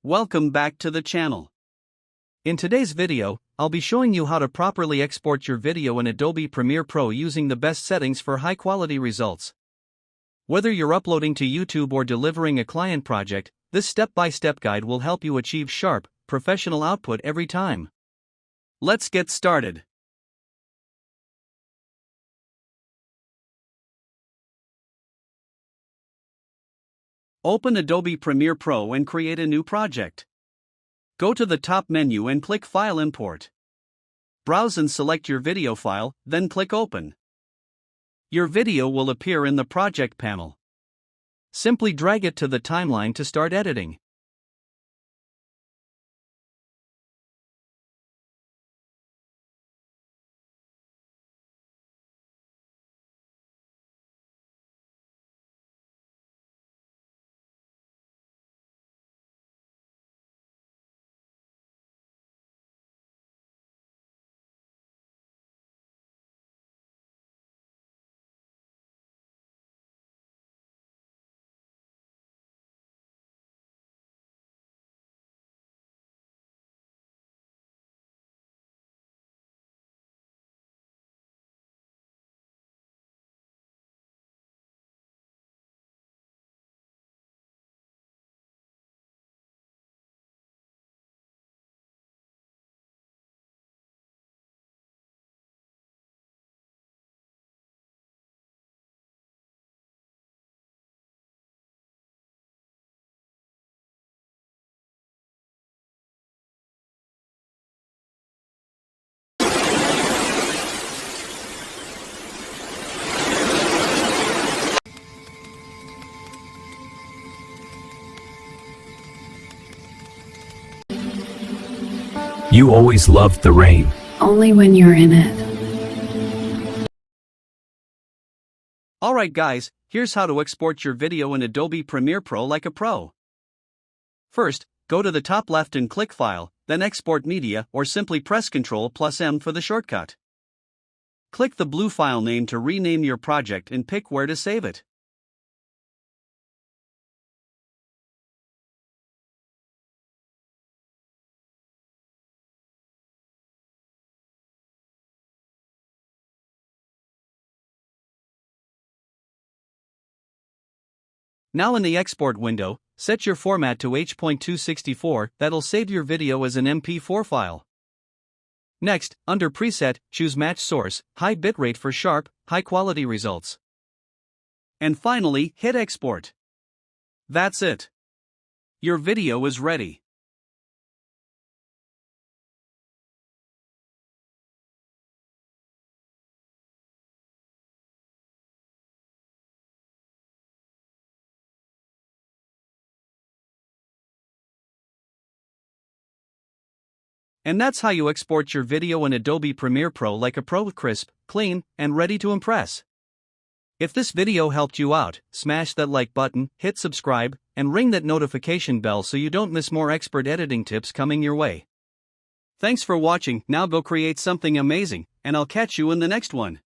Welcome back to the channel. In today's video, I'll be showing you how to properly export your video in Adobe Premiere Pro using the best settings for high-quality results. Whether you're uploading to YouTube or delivering a client project, this step-by-step guide will help you achieve sharp, professional output every time. Let's get started. Open Adobe Premiere Pro and create a new project. Go to the top menu and click File Import. Browse and select your video file, then click Open. Your video will appear in the project panel. Simply drag it to the timeline to start editing. You always loved the rain. Only when you're in it. Alright guys, here's how to export your video in Adobe Premiere Pro like a pro. First, go to the top left and click File, then Export Media, or simply press Ctrl+M for the shortcut. Click the blue file name to rename your project and pick where to save it. Now in the export window, set your format to H.264, that'll save your video as an MP4 file. Next, under Preset, choose Match Source, High Bitrate for sharp, high-quality results. And finally, hit Export. That's it. Your video is ready. And that's how you export your video in Adobe Premiere Pro like a pro, crisp, clean, and ready to impress. If this video helped you out, smash that like button, hit subscribe, and ring that notification bell so you don't miss more expert editing tips coming your way. Thanks for watching. Now go create something amazing, and I'll catch you in the next one.